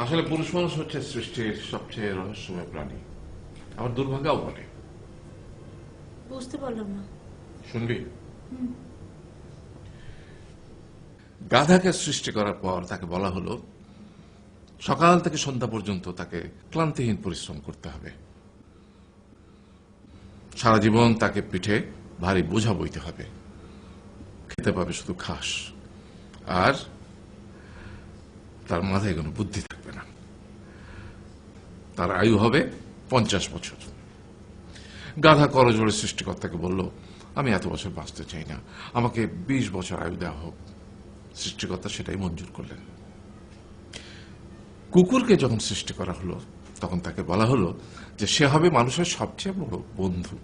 আসলে পুরুষ মানুষ হচ্ছে সৃষ্টির সবচেয়ে রহস্যময় প্রাণী, আবার দুর্ভাগ্যও বটে। বুঝতে পারলাম না। শুনবি? গাধাকে সৃষ্টি করার পর তাকে বলা হলো সকাল থেকে সন্ধ্যা পর্যন্ত তাকে ক্লান্তিহীন পরিশ্রম করতে হবে। সারা জীবন তাকে পিঠে ভারী বোঝা বইতে হবে, খেতে পাবে শুধু ঘাস, আর তার মাথায় কোনো বুদ্ধি থাকবে না। তার আয়ু হবে 50 বছর। গাধা করজোড়ে সৃষ্টিকর্তাকে বলল, আমি এত বছর বাঁচতে চাই না, আমাকে 20 বছর আয়ু দেওয়া হোক। সৃষ্টিকর্তা সেটাই মঞ্জুর করলেন। কুকুরকে যখন সৃষ্টি করা হলো তখন তাকে বলা হলো যে সে হবে মানুষের সবচেয়ে বড় বন্ধু,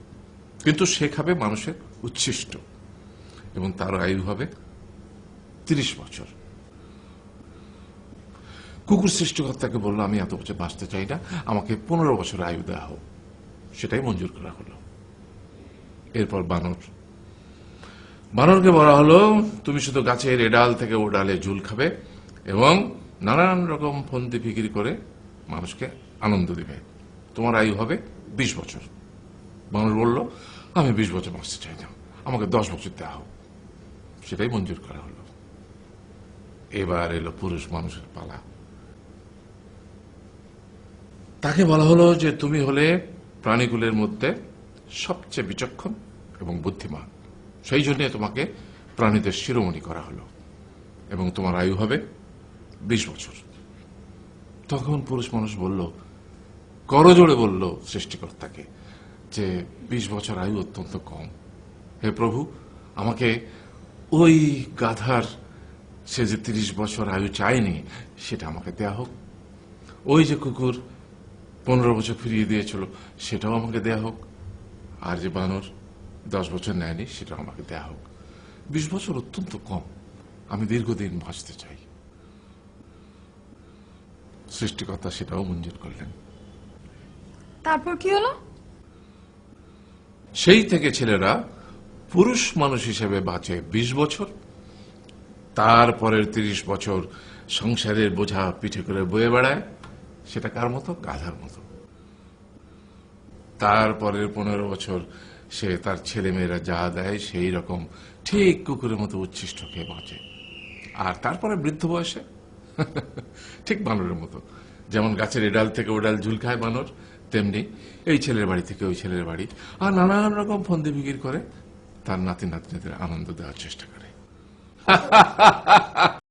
কিন্তু সে খাবে মানুষের উচ্ছিষ্ট, এবং তার আয়ু হবে 30 বছর। কুকুর সৃষ্টিকর্তাকে বলল, আমি এত বছর বাঁচতে চাই না, আমাকে 15 বছর আয়ু দেওয়া হোক। সেটাই মঞ্জুর করা হলো। এরপর বানরকে বলা হলো, তুমি শুধু গাছের এ ডাল থেকে ও ডালে ঝুল খাবে এবং নানান রকম ফন্দি ফিকির করে মানুষকে আনন্দ দিবে, তোমার আয়ু হবে 20 বছর। বানর বলল, আমি 20 বছর বাঁচতে চাই না, আমাকে 10 বছর দেওয়া হোক। সেটাই মঞ্জুর করা হলো। এবার এলো পুরুষ মানুষের পালা। তাকে বলা হলো যে তুমি হলে প্রাণীগুলোর মধ্যে সবচেয়ে বিচক্ষণ এবং বুদ্ধিমান, সেই জন্য তোমাকে প্রাণীদের শিরোমণি করা হলো, এবং তোমার আয়ু হবে 20 বছর। তখন পুরুষ মানুষ বলল, করজোড়ে বলল সৃষ্টিকর্তাকে যে 20 বছর আয়ু অত্যন্ত কম, হে প্রভু, আমাকে ওই গাধার সে যে 30 বছর আয়ু চায়নি সেটা আমাকে দেয়া হোক, ওই যে কুকুর 15 বছর ফিরিয়ে দিয়েছিল সেটাও আমাকে দেয়া হোক, আর যে বানর 10 বছর নেয়নি সেটাও আমাকে দেয়া হোক। 20 বছর অত্যন্ত কম, আমি দীর্ঘদিন বাঁচতে চাই। সৃষ্টিকর্তা সেটাও মঞ্জুর করলেন। তারপর কি হলো? সেই থেকে ছেলেরা পুরুষ মানুষ হিসেবে বাঁচে 20 বছর, তারপরের 30 বছর সংসারের বোঝা পিঠে করে বয়ে বেড়ায়, সেটা কার মতো? গাধার মতো। তারপরের 15 বছর সে তার ছেলেমেয়েরা যা দেয় সেই রকম ঠিক কুকুরের মতো উচ্ছিষ্ট খেয়ে বাঁচে। আর তারপরে বৃদ্ধ বয়সে ঠিক বানরের মতো, যেমন গাছের এডাল থেকে ওডাল ঝুল খায় বানর, তেমনি এই ছেলের বাড়ি থেকে ওই ছেলের বাড়ি, আর নানান রকম ফন্দি বিক্রি করে তার নাতি নাতনিদের আনন্দ দেওয়ার চেষ্টা করে।